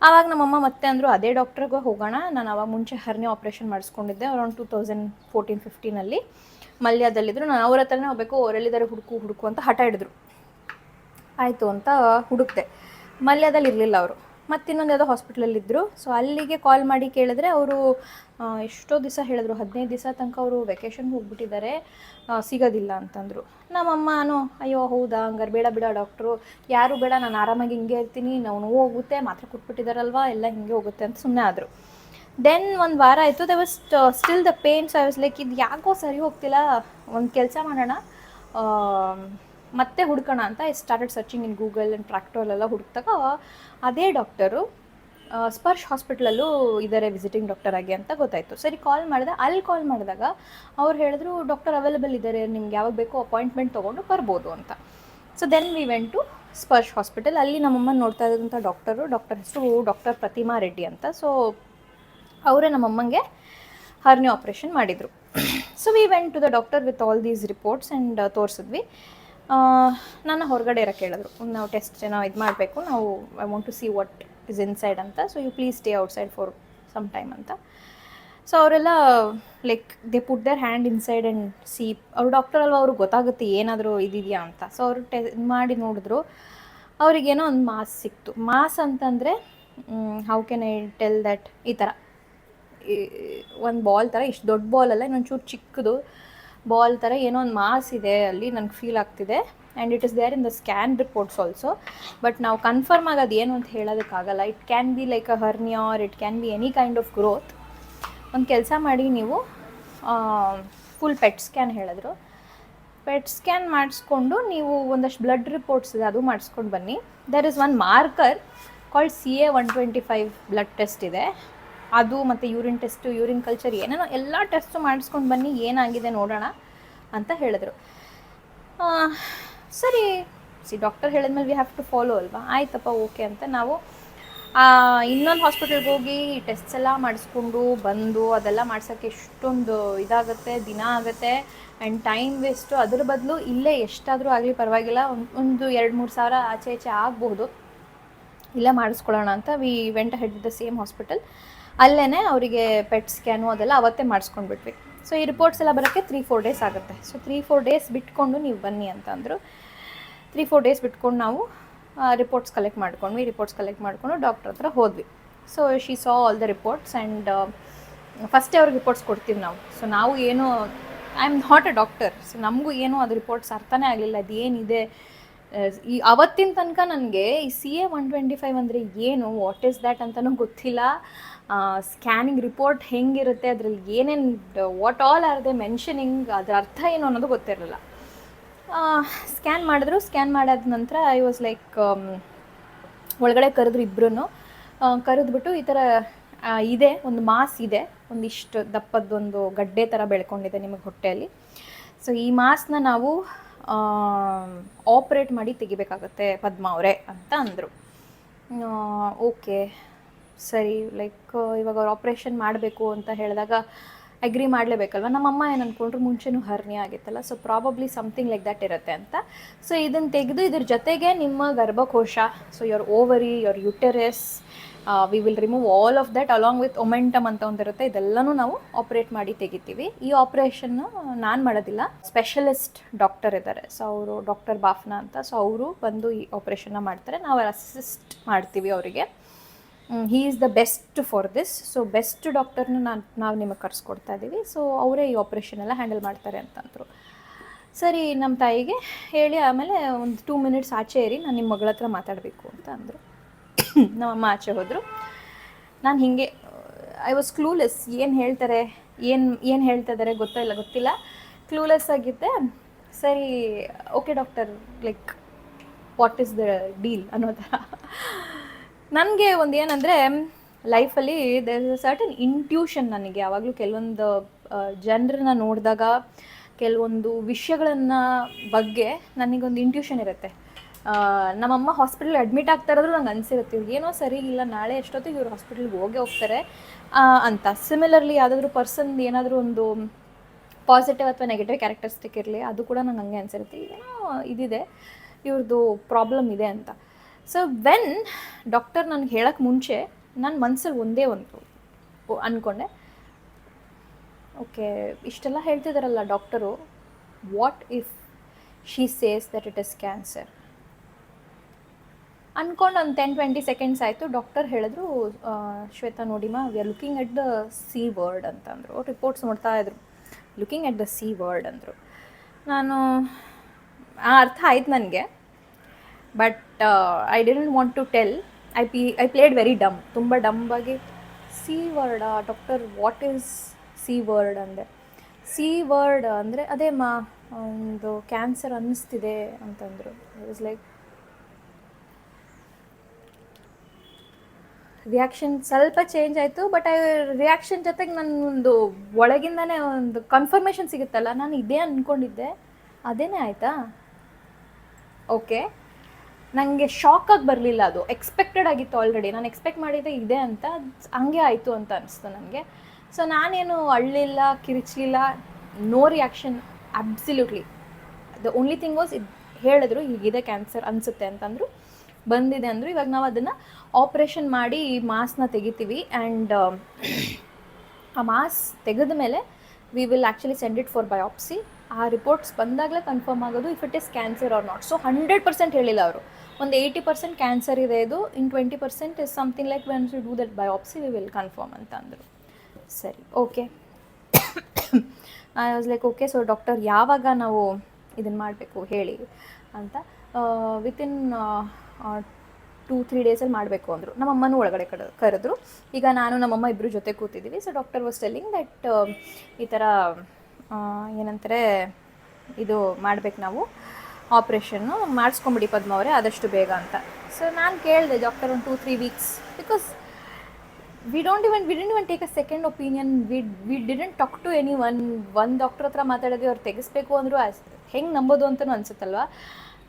ಆವಾಗ ನಮ್ಮಮ್ಮ ಮತ್ತೆ ಅಂದರು, ಅದೇ ಡಾಕ್ಟ್ರಿಗೆ ಹೋಗೋಣ. ನಾನು ಆವಾಗ ಮುಂಚೆ ಹರ್ನಿಯಾ ಆಪ್ರೇಷನ್ ಮಾಡಿಸ್ಕೊಂಡಿದ್ದೆ ಅರೌಂಡ್ 2014-15 ಮಲ್ಯದಲ್ಲಿದ್ದರು. ನಾನು ಅವ್ರ ಹತ್ರನೇ ಹೋಗಬೇಕು, ಅವರೆಲ್ಲಿದ್ದಾರೆ ಹುಡುಕು ಅಂತ ಹಠ ಹಿಡಿದ್ರು. ಆಯಿತು ಅಂತ ಹುಡುಕ್ತೆ, ಮಲ್ಯದಲ್ಲಿ ಇರಲಿಲ್ಲ ಅವರು. ಮತ್ತಿನ್ನೊಂದು ಯಾವುದೋ ಹಾಸ್ಪಿಟ್ಲಲ್ಲಿದ್ದರು. ಸೊ ಅಲ್ಲಿಗೆ ಕಾಲ್ ಮಾಡಿ ಕೇಳಿದ್ರೆ ಅವರು ಎಷ್ಟೋ ದಿವಸ ಹೇಳಿದ್ರು, 15 ದಿವಸ ತನಕ ಅವರು ವೆಕೇಷನ್ಗೆ ಹೋಗ್ಬಿಟ್ಟಿದ್ದಾರೆ, ಸಿಗೋದಿಲ್ಲ ಅಂತಂದರು. ನಮ್ಮಮ್ಮನೂ ಅಯ್ಯೋ ಹೌದಾ, ಹಂಗಾರೆ ಬೇಡ ಬಿಡ ಡಾಕ್ಟ್ರು, ಯಾರು ಬೇಡ, ನಾನು ಆರಾಮಾಗಿ ಹಿಂಗೆ ಇರ್ತೀನಿ, ನಾವು ನೋವು ಹೋಗುತ್ತೆ, ಮಾತ್ರೆ ಕೊಟ್ಬಿಟ್ಟಿದ್ದಾರಲ್ವ, ಎಲ್ಲ ಹಿಂಗೆ ಹೋಗುತ್ತೆ ಅಂತ ಸುಮ್ಮನೆ ಆದರು. ದೆನ್ ಒಂದು ವಾರ ಆಯಿತು, there was still the pains. I was like, ಇದು ಯಾಕೋ ಸರಿ ಹೋಗ್ತಿಲ್ಲ, ಒಂದು ಕೆಲಸ ಮಾಡೋಣ, ಮತ್ತೆ ಹುಡ್ಕೋಣ ಅಂತ I started searching in Google and ಟ್ರ್ಯಾಕ್ಟರಲ್ಲೆಲ್ಲ ಹುಡುಕ್ದಾಗ ಅದೇ ಡಾಕ್ಟರು ಸ್ಪರ್ಶ್ ಹಾಸ್ಪಿಟ್ಲಲ್ಲೂ ಇದ್ದಾರೆ ವಿಸಿಟಿಂಗ್ ಡಾಕ್ಟರ್ ಆಗಿ ಅಂತ ಗೊತ್ತಾಯಿತು. ಸರಿ ಕಾಲ್ ಮಾಡಿದೆ. ಅಲ್ಲಿ ಕಾಲ್ ಮಾಡಿದಾಗ ಅವ್ರು ಹೇಳಿದ್ರು, ಡಾಕ್ಟರ್ ಅವೈಲೇಬಲ್ ಇದ್ದಾರೆ, ನಿಮ್ಗೆ ಯಾವಾಗ ಬೇಕೋ ಅಪಾಯಿಂಟ್ಮೆಂಟ್ ತೊಗೊಂಡು ಬರ್ಬೋದು ಅಂತ. So then we went to Sparsh hospital. ಅಲ್ಲಿ ನಮ್ಮಮ್ಮನ ನೋಡ್ತಾ ಇದ್ದಂಥ ಡಾಕ್ಟರ್ ಹೆಸರು ಡಾಕ್ಟರ್ ಪ್ರತಿಮಾ ರೆಡ್ಡಿ ಅಂತ. ಸೊ ಅವರೇ ನಮ್ಮಮ್ಮಂಗೆ ಹರ್ನಿಯಾ ಆಪ್ರೇಷನ್ ಮಾಡಿದರು. So we went to the doctor with all these reports and ತೋರಿಸಿದ್ವಿ. ನನ್ನ ಹೊರಗಡೆ ಇರೋಕ್ಕೆ ಹೇಳಿದ್ರು, ನಾವು ಟೆಸ್ಟ್ ನಾವು ಇದು ಮಾಡಬೇಕು, ನಾವು I want to see what is inside ಅಂತ, so you please stay outside for some time ಅಂತ. ಸೊ ಅವರೆಲ್ಲ like they put their hand inside and see, ಅವ್ರು ಡಾಕ್ಟರ್ ಅಲ್ವ, ಅವ್ರಿಗೆ ಗೊತ್ತಾಗುತ್ತೆ ಏನಾದರೂ ಇದೆಯಾ ಅಂತ. ಸೊ ಅವರು ಮಾಡಿ ನೋಡಿದ್ರು, ಅವ್ರಿಗೇನೋ ಒಂದು ಮಾಸ್ ಸಿಕ್ತು. ಮಾಸ್ ಅಂತಂದರೆ how can I tell that, ಈ ಥರ ಒಂದು ಬಾಲ್ ಥರ, ಇಷ್ಟು ದೊಡ್ಡ ಬಾಲಲ್ಲ, ಇನ್ನೊಂಚೂರು ಚಿಕ್ಕದು ಬಾಲ್ ಥರ ಏನೋ ಒಂದು ಮಾಸ್ ಇದೆ ಅಲ್ಲಿ, ನನಗೆ ಫೀಲ್ ಆಗ್ತಿದೆ. And it is there in the scan reports also. But ನಾವು ಕನ್ಫರ್ಮ್ ಆಗೋದು ಏನು ಅಂತ ಹೇಳೋದಕ್ಕಾಗಲ್ಲ. It can be like a hernia or it can be any kind of growth. ಒಂದು ಕೆಲಸ ಮಾಡಿ, ನೀವು ಫುಲ್ ಪೆಟ್ ಸ್ಕ್ಯಾನ್ ಹೇಳಿದ್ರು, ಪೆಟ್ ಸ್ಕ್ಯಾನ್ ಮಾಡಿಸ್ಕೊಂಡು ನೀವು ಒಂದಷ್ಟು ಬ್ಲಡ್ ರಿಪೋರ್ಟ್ಸ್ ಇದೆ ಅದು ಮಾಡಿಸ್ಕೊಂಡು ಬನ್ನಿ. There is one marker called CA-125 blood test ಇದೆ, ಅದು ಮತ್ತು ಯೂರಿನ್ ಟೆಸ್ಟು, ಯೂರಿನ್ ಕಲ್ಚರ್, ಏನೇನೋ ಎಲ್ಲ ಟೆಸ್ಟು ಮಾಡಿಸ್ಕೊಂಡು ಬನ್ನಿ, ಏನಾಗಿದೆ ನೋಡೋಣ ಅಂತ ಹೇಳಿದ್ರು. ಸರಿ ಡಾಕ್ಟರ್ ಹೇಳಿದ್ಮೇಲೆ ವಿ ಹ್ಯಾವ್ ಟು ಫಾಲೋ ಅಲ್ವಾ, ಆಯ್ತಪ್ಪ ಓಕೆ ಅಂತ ನಾವು ಇನ್ನೊಂದು ಹಾಸ್ಪಿಟಲ್ಗೆ ಹೋಗಿ ಟೆಸ್ಟ್ಸ್ ಎಲ್ಲ ಮಾಡಿಸ್ಕೊಂಡು ಬಂದು ಅದೆಲ್ಲ ಮಾಡ್ಸೋಕ್ಕೆ ಎಷ್ಟೊಂದು ಇದಾಗುತ್ತೆ, ದಿನ ಆಗುತ್ತೆ ಆ್ಯಂಡ್ ಟೈಮ್ ವೇಸ್ಟು. ಅದ್ರ ಬದಲು ಇಲ್ಲೇ ಎಷ್ಟಾದರೂ ಆಗಲಿ ಪರವಾಗಿಲ್ಲ, ಒಂದು 2-3 ಸಾವಿರ ಆಚೆ ಈಚೆ ಆಗ್ಬೋದು, ಇಲ್ಲೇ ಮಾಡಿಸ್ಕೊಳ್ಳೋಣ ಅಂತ we went head with the same hospital. ಅಲ್ಲೇ ಅವರಿಗೆ ಪೆಟ್ ಸ್ಕ್ಯಾನು ಅದೆಲ್ಲ ಅವತ್ತೇ ಮಾಡಿಸ್ಕೊಂಡ್ಬಿಟ್ವಿ. ಸೊ ಈ ರಿಪೋರ್ಟ್ಸ್ ಎಲ್ಲ ಬರೋಕ್ಕೆ 3-4 ಡೇಸ್ ಆಗುತ್ತೆ. ಸೊ 3-4 ಡೇಸ್ ಬಿಟ್ಕೊಂಡು ನೀವು ಬನ್ನಿ ಅಂತಂದರು. 3-4 ಡೇಸ್ ಬಿಟ್ಕೊಂಡು ನಾವು ರಿಪೋರ್ಟ್ಸ್ ಕಲೆಕ್ಟ್ ಮಾಡ್ಕೊಂಡ್ವಿ. ರಿಪೋರ್ಟ್ಸ್ ಕಲೆಕ್ಟ್ ಮಾಡಿಕೊಂಡು ಡಾಕ್ಟ್ರ್ ಹತ್ರ ಹೋದ್ವಿ. So she saw all the reports and ಫಸ್ಟೇ ಅವ್ರಿಗೆ ರಿಪೋರ್ಟ್ಸ್ ಕೊಡ್ತೀವಿ ನಾವು. ಸೊ ನಾವು ಏನು, I am not a doctor, so ನಮಗೂ ಏನೂ ಅದು ರಿಪೋರ್ಟ್ಸ್ ಅರ್ಥನೇ ಆಗಲಿಲ್ಲ, ಅದು ಏನಿದೆ. ಈ ಅವತ್ತಿನ ತನಕ ನನಗೆ ಈ CA 125 ಅಂದರೆ ಏನು, ವಾಟ್ ಈಸ್ ದ್ಯಾಟ್ ಅಂತಲೂ ಗೊತ್ತಿಲ್ಲ. ಸ್ಕ್ಯಾನಿಂಗ್ ರಿಪೋರ್ಟ್ ಹೆಂಗಿರುತ್ತೆ, ಅದರಲ್ಲಿ ಏನೇನು, what all are they mentioning, ಅದರ ಅರ್ಥ ಏನು ಅನ್ನೋದು ಗೊತ್ತಿರಲಿಲ್ಲ. ಸ್ಕ್ಯಾನ್ ಮಾಡಿದ್ರು. ಸ್ಕ್ಯಾನ್ ಮಾಡಾದ ನಂತರ ಐ ವಾಸ್ ಲೈಕ್, ಒಳಗಡೆ ಕರೆದ್ರು ಇಬ್ಬರೂ. ಕರೆದ್ಬಿಟ್ಟು ಈ ಥರ ಇದೆ, ಒಂದು ಮಾಸ್ ಇದೆ, ಒಂದಿಷ್ಟು ದಪ್ಪದ್ದೊಂದು ಗಡ್ಡೆ ಥರ ಬೆಳ್ಕೊಂಡಿದೆ ನಿಮಗೆ ಹೊಟ್ಟೆಯಲ್ಲಿ. ಸೊ ಈ ಮಾಸ್ನ ನಾವು ಆಪ್ರೇಟ್ ಮಾಡಿ ತೆಗಿಬೇಕಾಗತ್ತೆ ಪದ್ಮ ಅವರೇ ಅಂತ ಅಂದರು. ಓಕೆ ಸರಿ, ಲೈಕ್ ಇವಾಗ ಅವ್ರು ಆಪ್ರೇಷನ್ ಮಾಡಬೇಕು ಅಂತ ಹೇಳಿದಾಗ ಅಗ್ರಿ ಮಾಡಲೇಬೇಕಲ್ವ. ನಮ್ಮಮ್ಮ ಏನು ಅಂದ್ಕೊಂಡ್ರು, ಮುಂಚೆನೂ ಹರ್ನಿಯಾ ಆಗಿತ್ತಲ್ಲ, so probably something like that ಇರುತ್ತೆ ಅಂತ. ಸೊ ಇದನ್ನು ತೆಗೆದು ಇದ್ರ ಜೊತೆಗೆ ನಿಮ್ಮ ಗರ್ಭಕೋಶ, so your ovary, your uterus, we will remove all of that along with omentum ಅಂತ ಒಂದಿರುತ್ತೆ, ಇದೆಲ್ಲನೂ ನಾವು ಆಪ್ರೇಟ್ ಮಾಡಿ ತೆಗಿತೀವಿ. ಈ ಆಪ್ರೇಷನ್ನು ನಾನು ಮಾಡೋದಿಲ್ಲ, ಸ್ಪೆಷಲಿಸ್ಟ್ ಡಾಕ್ಟರ್ ಇದ್ದಾರೆ, ಸೊ ಅವರು ಡಾಕ್ಟರ್ ಬಾಫ್ನಾ ಅಂತ, ಸೊ ಅವರು ಬಂದು ಈ ಆಪ್ರೇಷನ್ನ ಮಾಡ್ತಾರೆ. ನಾವು ಅಸಿಸ್ಟ್ ಮಾಡ್ತೀವಿ ಅವರಿಗೆ. He is the best for this. So best ಡಾಕ್ಟರ್ನ ನಾವು ನಿಮಗೆ ಕರೆಸ್ಕೊಡ್ತಾ ಇದ್ದೀವಿ, ಸೊ ಅವರೇ ಈ ಆಪ್ರೇಷನ್ ಎಲ್ಲ ಹ್ಯಾಂಡಲ್ ಮಾಡ್ತಾರೆ ಅಂತಂದರು. ಸರಿ, ನಮ್ಮ ತಾಯಿಗೆ ಹೇಳಿ ಆಮೇಲೆ ಒಂದು 2 ಮಿನಿಟ್ಸ್ ಆಚೆ ಇರಿ, ನಾನು ನಿಮ್ಮ ಮಗಳ ಹತ್ರ ಮಾತಾಡಬೇಕು ಅಂತ ಅಂದರು. ನಮ್ಮಮ್ಮ ಆಚೆ ಹೋದರು. ನಾನು ಹೀಗೆ ಐ ವಾಸ್ ಕ್ಲೂಲೆಸ್, ಏನು ಹೇಳ್ತಾರೆ, ಏನು ಹೇಳ್ತಾ ಇದ್ದಾರೆ ಗೊತ್ತಿಲ್ಲ, ಕ್ಲೂಲೆಸ್ ಆಗಿದ್ದೆ. ಸರಿ, okay doctor, like what is the deal ಅನ್ನೋ ಥರ. ನನಗೆ ಒಂದು ಏನಂದರೆ, ಲೈಫಲ್ಲಿ there is a certain intuition. ನನಗೆ ಯಾವಾಗಲೂ ಕೆಲವೊಂದು ಜನರನ್ನ ನೋಡಿದಾಗ, ಕೆಲವೊಂದು ವಿಷಯಗಳನ್ನು ಬಗ್ಗೆ ನನಗೊಂದು ಇಂಟ್ಯೂಷನ್ ಇರುತ್ತೆ. ನಮ್ಮಮ್ಮ ಹಾಸ್ಪಿಟಲ್ ಅಡ್ಮಿಟ್ ಆಗ್ತಾ ಇರೋದು ನಂಗೆ ಅನಿಸಿರುತ್ತೆ, ಇವ್ರು ಏನೋ ಸರಿ ಇಲ್ಲ, ನಾಳೆ ಎಷ್ಟೊತ್ತಿಗೆ ಇವ್ರು ಹಾಸ್ಪಿಟಲ್ಗೆ ಹೋಗ್ತಾರೆ ಅಂತ. ಸಿಮಿಲರ್ಲಿ ಯಾವುದಾದ್ರೂ ಪರ್ಸನ್ ಏನಾದರೂ ಒಂದು ಪಾಸಿಟಿವ್ ಅಥವಾ ನೆಗೆಟಿವ್ ಕ್ಯಾರೆಕ್ಟರಿಸ್ಟಿಕ್ ಇರಲಿ, ಅದು ಕೂಡ ನಂಗೆ ಹಂಗೆ ಅನಿಸಿರುತ್ತೆ, ಏನೋ ಇದಿದೆ, ಇವ್ರದ್ದು ಪ್ರಾಬ್ಲಮ್ ಇದೆ ಅಂತ. ಸೊ ವೆನ್ ಡಾಕ್ಟರ್ ನನಗೆ ಹೇಳೋಕ್ಕೆ ಮುಂಚೆ ನನ್ನ ಮನಸ್ಸಲ್ಲಿ ಒಂದೇ ಒಂದು ಅಂದ್ಕೊಂಡೆ, ಓಕೆ ಇಷ್ಟೆಲ್ಲ ಹೇಳ್ತಿದ್ದಾರಲ್ಲ doctor, what if she says that it is cancer ಅಂದ್ಕೊಂಡು ಒಂದು 10-20 ಸೆಕೆಂಡ್ಸ್ ಆಯಿತು. ಡಾಕ್ಟರ್ ಹೇಳಿದ್ರು, ಶ್ವೇತಾ ನೋಡಿಮಾ, we are looking at the C word ಅಂತಂದರು. ರಿಪೋರ್ಟ್ಸ್ ನೋಡ್ತಾ ಇದ್ರು, looking at the C word ಅಂದರು. ನಾನು ಅರ್ಥ ಆಯ್ತು ನನಗೆ, but I didn't want to tell. I played very dumb, ತುಂಬ ಡಂಬಾಗಿ. C ವರ್ಡಾ doctor, what is C word ಅಂದೆ. C ವರ್ಡ್ ಅಂದರೆ ಅದೇ ಒಂದು ಕ್ಯಾನ್ಸರ್ ಅನ್ನಿಸ್ತಿದೆ ಅಂತಂದರು. ಇಟ್ ವಾಸ್ ಲೈಕ್, ರಿಯಾಕ್ಷನ್ ಸ್ವಲ್ಪ ಚೇಂಜ್ ಆಯಿತು, ಬಟ್ ರಿಯಾಕ್ಷನ್ ಜೊತೆಗೆ ನನ್ನೊಂದು ಒಳಗಿಂದನೇ ಒಂದು ಕನ್ಫರ್ಮೇಷನ್ ಸಿಗುತ್ತಲ್ಲ, ನಾನು ಇದೇ ಅಂದ್ಕೊಂಡಿದ್ದೆ, ಅದೇನೇ ಆಯಿತಾ. ಓಕೆ, ನನಗೆ ಶಾಕಾಗಿ ಬರಲಿಲ್ಲ, ಅದು ಎಕ್ಸ್ಪೆಕ್ಟೆಡ್ ಆಗಿತ್ತು ಆಲ್ರೆಡಿ. ನಾನು ಎಕ್ಸ್ಪೆಕ್ಟ್ ಮಾಡಿದ್ದೆ ಇದೆ ಅಂತ, ಹಂಗೆ ಆಯಿತು ಅಂತ ಅನಿಸ್ತು ನನಗೆ. ಸೊ ನಾನೇನು ಅಳ್ಳಿಲ್ಲ, ಕಿರಿಚಲಿಲ್ಲ, no reaction, absolutely. The only thing was, ಇದು ಹೇಳಿದ್ರು ಹೀಗಿದೆ ಕ್ಯಾನ್ಸರ್ ಅನಿಸುತ್ತೆ ಅಂತಂದರು, ಬಂದಿದೆ ಅಂದರು. ಇವಾಗ ನಾವು ಅದನ್ನು ಆಪ್ರೇಷನ್ ಮಾಡಿ ಈ ಮಾಸ್ನ ತೆಗಿತೀವಿ. ಆ್ಯಂಡ್ ಆ ಮಾಸ್ ತೆಗೆದ ಮೇಲೆ we will actually send it for biopsy. ಆ ರಿಪೋರ್ಟ್ಸ್ ಬಂದಾಗಲೇ ಕನ್ಫರ್ಮ್ ಆಗೋದು if it is cancer or not. So 100% ಹೇಳಿಲ್ಲ ಅವರು, ಒಂದು 80% ಕ್ಯಾನ್ಸರ್ ಇದೆ ಇದು, in 20% is something like when you do that biopsy we will confirm ಅಂತ ಅಂದರು. ಸರಿ, okay. I was like, okay, so doctor ಯಾವಾಗ ನಾವು ಇದನ್ನು ಮಾಡಬೇಕು ಹೇಳಿ ಅಂತ. ವಿತಿನ್ 2-3 ಡೇಸಲ್ಲಿ ಮಾಡಬೇಕು ಅಂದರು. ನಮ್ಮಮ್ಮನೂ ಒಳಗಡೆ ಕರೆದ್ರು. ಈಗ ನಾನು ನಮ್ಮಮ್ಮ ಇಬ್ಬರು ಜೊತೆ ಕೂತಿದ್ದೀವಿ. So doctor was telling that ಈ ಥರ ಏನಂತಾರೆ, ಇದು ಮಾಡಬೇಕು ನಾವು, ಆಪ್ರೇಷನ್ನು ಮಾಡಿಸ್ಕೊಂಬಿಡಿ ಪದ್ಮ ಅವರೇ ಆದಷ್ಟು ಬೇಗ ಅಂತ. ಸೊ ನಾನು ಕೇಳಿದೆ ಡಾಕ್ಟರ್, ಒಂದು 2-3 weeks, because we didn't even take a second opinion. We didn't talk to anyone. ಒಂದು ಡಾಕ್ಟರ್ ಹತ್ರ ಮಾತಾಡಿದ್ವಿ, ಅವ್ರು ತೆಗಿಸ್ಬೇಕು ಅಂದರು, ಹೆಂಗೆ ನಂಬೋದು ಅಂತಲೂ ಅನಿಸುತ್ತಲ್ವ.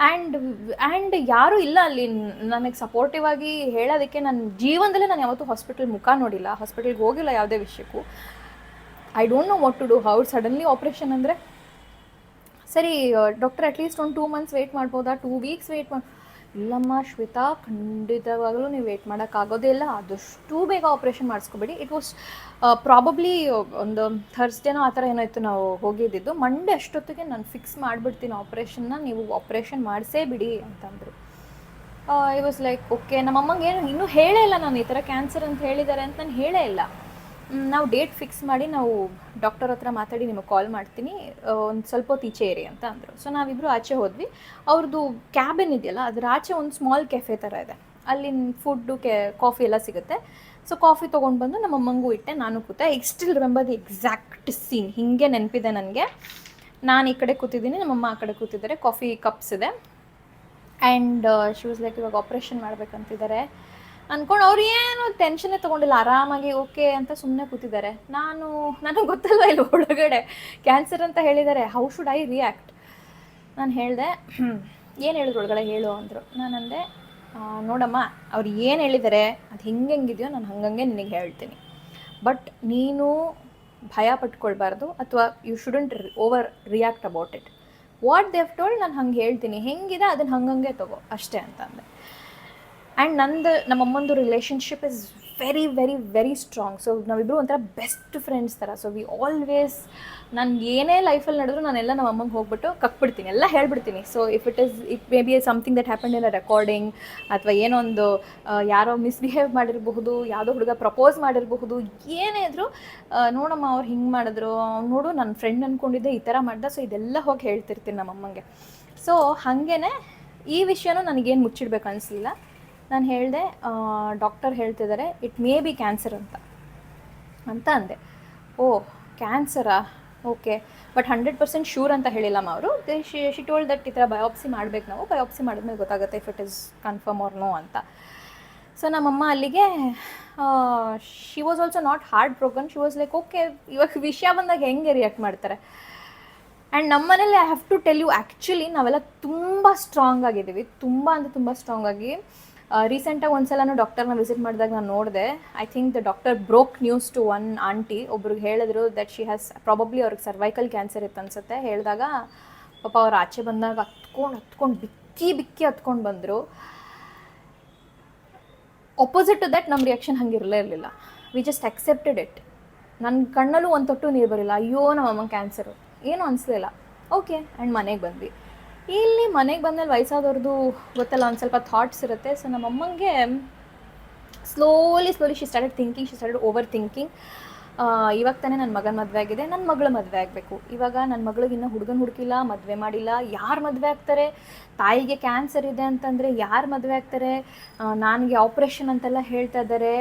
ಆ್ಯಂಡ್ ಯಾರೂ ಇಲ್ಲ ಅಲ್ಲಿ ನನಗೆ ಸಪೋರ್ಟಿವ್ ಆಗಿ ಹೇಳೋದಕ್ಕೆ. ನನ್ನ ಜೀವನದಲ್ಲೇ ನಾನು ಯಾವತ್ತೂ ಹಾಸ್ಪಿಟಲ್ ಮುಖ ನೋಡಿಲ್ಲ, ಹಾಸ್ಪಿಟಲ್ಗೆ ಹೋಗಿಲ್ಲ ಯಾವುದೇ ವಿಷಯಕ್ಕೂ. I don't know what to do. How suddenly operation ಅಂದರೆ, ಸರಿ ಡಾಕ್ಟರ್ ಅಟ್ಲೀಸ್ಟ್ ಒಂದು 2 ಮಂತ್ಸ್ ವೆಯ್ಟ್ ಮಾಡ್ಬೋದಾ, 2 ವೀಕ್ಸ್ ವೆಯ್ಟ್ ಇಲ್ಲಮ್ಮ ಶ್ವೇತಾ, ಖಂಡಿತವಾಗಲೂ ನೀವು ವೆಯ್ಟ್ ಮಾಡೋಕ್ಕಾಗೋದೇ ಇಲ್ಲ, ಆದಷ್ಟು ಬೇಗ ಆಪ್ರೇಷನ್ ಮಾಡಿಸ್ಕೋಬೇಡಿ. ಇಟ್ ವಾಸ್ ಪ್ರಾಬಬ್ಲಿ ಒಂದು ಥರ್ಸ್ಡೇನೋ ಆ ಥರ ಏನೋ ಇತ್ತು ನಾವು ಹೋಗಿದ್ದಿದ್ದು. ಮಂಡೇ ಅಷ್ಟೊತ್ತಿಗೆ ನಾನು ಫಿಕ್ಸ್ ಮಾಡಿಬಿಡ್ತೀನಿ ಆಪ್ರೇಷನ್ನ, ನೀವು ಆಪ್ರೇಷನ್ ಮಾಡಿಸೇ ಬಿಡಿ ಅಂತಂದರು. I was like okay. ನಮ್ಮಮ್ಮಂಗೆ ಏನು ಇನ್ನೂ ಹೇಳೇ ಇಲ್ಲ, ನಾನು ಈ ಥರ ಕ್ಯಾನ್ಸರ್ ಅಂತ ಹೇಳಿದ್ದಾರೆ ಅಂತ ನಾನು ಹೇಳೇ ಇಲ್ಲ. ನಾವು ಡೇಟ್ ಫಿಕ್ಸ್ ಮಾಡಿ ನಾವು ಡಾಕ್ಟರ್ ಹತ್ರ ಮಾತಾಡಿ ನಿಮಗೆ ಕಾಲ್ ಮಾಡ್ತೀನಿ, ಒಂದು ಸ್ವಲ್ಪ ಹೊತ್ತು ಈಚೆ ಇರಿ ಅಂತ ಅಂದರು. ಸೊ ನಾವಿಬ್ಬರು ಆಚೆ ಹೋದ್ವಿ. ಅವ್ರದ್ದು ಕ್ಯಾಬಿನ್ ಇದೆಯಲ್ಲ, ಅದರ ಆಚೆ ಒಂದು ಸ್ಮಾಲ್ ಕೆಫೆ ಥರ ಇದೆ, ಅಲ್ಲಿನ ಫುಡ್ಡು ಕಾಫಿ ಎಲ್ಲ ಸಿಗುತ್ತೆ. ಸೊ ಕಾಫಿ ತೊಗೊಂಡು ಬಂದು ನಮ್ಮ ಅಮ್ಮಂಗೂ ಇಟ್ಟೆ, ನಾನು ಕೂತೆ. Still remember the exact scene, ಹೀಗೆ ನೆನಪಿದೆ ನನಗೆ. ನಾನು ಈ ಕಡೆ ಕೂತಿದ್ದೀನಿ, ನಮ್ಮಮ್ಮ ಆ ಕಡೆ ಕೂತಿದ್ದಾರೆ, ಕಾಫಿ ಕಪ್ಸ್ ಇದೆ. ಆ್ಯಂಡ್ ಶಿ ವಾಸ್ ಲೈಕ್ ಇವಾಗ ಆಪ್ರೇಷನ್ ಮಾಡಬೇಕಂತಿದ್ದಾರೆ ಅಂದ್ಕೊಂಡು ಅವ್ರು ಏನು ಟೆನ್ಷನ್ನೇ ತೊಗೊಂಡಿಲ್ಲ, ಆರಾಮಾಗಿ ಓಕೆ ಅಂತ ಸುಮ್ಮನೆ ಕೂತಿದ್ದಾರೆ. ನನಗೆ ಗೊತ್ತಲ್ವ ಇಲ್ಲಿ ಒಳಗಡೆ ಕ್ಯಾನ್ಸರ್ ಅಂತ ಹೇಳಿದ್ದಾರೆ, ಹೌ ಶುಡ್ ಐ ರಿಯಾಕ್ಟ್? ನಾನು ಹೇಳಿದೆ, ಏನು ಹೇಳಿದ್ರು ಒಳಗಡೆ ಹೇಳು ಅಂದರು. ನಾನಂದೆ, ನೋಡಮ್ಮ ಅವ್ರು ಏನು ಹೇಳಿದ್ದಾರೆ ಅದು ಹೆಂಗಿದೆಯೋ ನಾನು ಹಂಗಂಗೆ ನಿನಗೆ ಹೇಳ್ತೀನಿ, ಬಟ್ ನೀನು ಭಯ ಪಟ್ಕೊಳ್ಬಾರ್ದು, ಅಥವಾ you shouldn't overreact about it. What they've told ನಾನು ಹಂಗೆ ಹೇಳ್ತೀನಿ, ಹೆಂಗಿದೆ ಅದನ್ನು ಹಂಗಂಗೆ ತಗೋ ಅಷ್ಟೇ ಅಂತಂದೆ. ಆ್ಯಂಡ್ ನಮ್ಮಮ್ಮಂದು relationship is very very very strong. So ನಾವಿಬ್ಬರು ಒಂಥರ ಬೆಸ್ಟ್ ಫ್ರೆಂಡ್ಸ್ ಥರ. ಸೊ ವಿ ಆಲ್ವೇಸ್, ನಾನು ಏನೇ ಲೈಫಲ್ಲಿ ನಡೆದ್ರು ನಾನೆಲ್ಲ ನಮ್ಮ ಅಮ್ಮಂಗೆ ಹೋಗ್ಬಿಟ್ಟು ಕಕ್ಬಿಡ್ತೀನಿ, ಎಲ್ಲ ಹೇಳ್ಬಿಡ್ತೀನಿ. So it may be something that happen in a recording, ಅಥವಾ ಏನೋ ಒಂದು ಯಾರೋ ಮಿಸ್ಬಿಹೇವ್ ಮಾಡಿರಬಹುದು, ಯಾವುದೋ ಹುಡುಗ ಪ್ರಪೋಸ್ ಮಾಡಿರಬಹುದು, ಏನೇ ಇದ್ದರೂ ನೋಡಮ್ಮ ಅವ್ರು ಹಿಂಗೆ ಮಾಡಿದ್ರು, ನೋಡು ನನ್ನ ಫ್ರೆಂಡ್ ಅಂದ್ಕೊಂಡಿದ್ದೆ ಈ ಥರ ಮಾಡ್ದೆ. ಸೊ ಇದೆಲ್ಲ ಹೋಗಿ ಹೇಳ್ತಿರ್ತೀನಿ ನಮ್ಮಮ್ಮಂಗೆ. ಸೊ ಹಾಗೇ ಈ ವಿಷಯನೂ ನನಗೇನು ಮುಚ್ಚಿಡ್ಬೇಕು ಅನಿಸ್ಲಿಲ್ಲ. ನಾನು ಹೇಳಿದೆ, ಡಾಕ್ಟರ್ ಹೇಳ್ತಿದ್ದಾರೆ ಇಟ್ ಮೇ ಬಿ ಕ್ಯಾನ್ಸರ್ ಅಂತ ಅಂದೆ. ಓ ಕ್ಯಾನ್ಸರಾ, ಓಕೆ, ಬಟ್ 100% ಶ್ಯೂರ್ ಅಂತ ಹೇಳಿಲ್ಲಮ್ಮ ಅವರು. ಶಿ ಟೋಲ್ಡ್ ದಟ್ ಈ ಥರ ಬಯೋಪ್ಸಿ ಮಾಡಬೇಕು, ನಾವು ಬಯೋಪ್ಸಿ ಮಾಡಿದ್ಮೇಲೆ ಗೊತ್ತಾಗುತ್ತೆ if it is confirm or no ಅಂತ. ಸೊ ನಮ್ಮಮ್ಮ ಅಲ್ಲಿಗೆ, she was also not heartbroken. She was like okay, ಇವಾಗ ವಿಷಯ ಬಂದಾಗ ಹೆಂಗೆ ರಿಯಾಕ್ಟ್ ಮಾಡ್ತಾರೆ. ಆ್ಯಂಡ್ ನಮ್ಮ ಮನೇಲಿ I have to tell you, actually ನಾವೆಲ್ಲ ತುಂಬ ಸ್ಟ್ರಾಂಗ್ ಆಗಿದ್ದೀವಿ, ತುಂಬ ಅಂದರೆ ತುಂಬ ಸ್ಟ್ರಾಂಗ್ ಆಗಿ. ರೀಸೆಂಟಾಗಿ ಒಂದ್ಸಲನೂ ಡಾಕ್ಟರ್ನ ವಿಸಿಟ್ ಮಾಡಿದಾಗ ನಾನು ನೋಡಿದೆ, I think the doctor broke news to one aunty. ಒಬ್ರಿಗೆ ಹೇಳಿದ್ರು ದಟ್ ಶಿ ಹ್ಯಾಸ್ ಪ್ರಾಬಬ್ಲಿ ಅವ್ರಿಗೆ ಸರ್ವೈಕಲ್ ಕ್ಯಾನ್ಸರ್ ಇತ್ತು ಅನ್ಸುತ್ತೆ. ಹೇಳಿದಾಗ ಪಾಪ ಅವ್ರು ಆಚೆ ಬಂದಾಗ ಹತ್ಕೊಂಡು ಬಿಕ್ಕಿ ಹತ್ಕೊಂಡು ಬಂದರು. ಆಪೋಸಿಟ್ ಟು ದಟ್ ನಮ್ಮ ರಿಯಾಕ್ಷನ್ ಹಂಗೆ ಇರಲಿಲ್ಲ. We just accepted it. ನನ್ನ ಕಣ್ಣಲ್ಲೂ ಒಂದು ತೊಟ್ಟು ನೀರು ಬರಲಿಲ್ಲ. ಅಯ್ಯೋ ನಮ್ಮ ಅಮ್ಮಂಗೆ ಕ್ಯಾನ್ಸರು ಏನೂ ಅನಿಸ್ಲಿಲ್ಲ. ಓಕೆ. ಆ್ಯಂಡ್ ಮನೆಗೆ ಬಂದ್ವಿ. ಇಲ್ಲಿ ಮನೆಗೆ ಬಂದಮೇಲೆ ವಯಸ್ಸಾದವ್ರದ್ದು ಗೊತ್ತಲ್ಲ, ಒಂದು ಸ್ವಲ್ಪ ಥಾಟ್ಸ್ ಇರುತ್ತೆ. ಸೊ ನಮ್ಮಮ್ಮಂಗೆ slowly she started overthinking. ಇವಾಗ ತಾನೇ ನನ್ನ ಮಗನ ಮದುವೆ ಆಗಿದೆ, ನನ್ನ ಮಗಳು ಮದುವೆ ಆಗಬೇಕು. ಇವಾಗ ನನ್ನ ಮಗಳಿಗೆ ಇನ್ನೂ ಹುಡುಗನ ಹುಡುಕಿಲ್ಲ, ಮದುವೆ ಮಾಡಿಲ್ಲ, ಯಾರು ಮದುವೆ ಆಗ್ತಾರೆ? ತಾಯಿಗೆ ಕ್ಯಾನ್ಸರ್ ಇದೆ ಅಂತಂದರೆ ಯಾರು ಮದುವೆ ಆಗ್ತಾರೆ? ನನಗೆ ಆಪ್ರೇಷನ್ ಅಂತೆಲ್ಲ ಹೇಳ್ತಾ ಇದ್ದಾರೆ.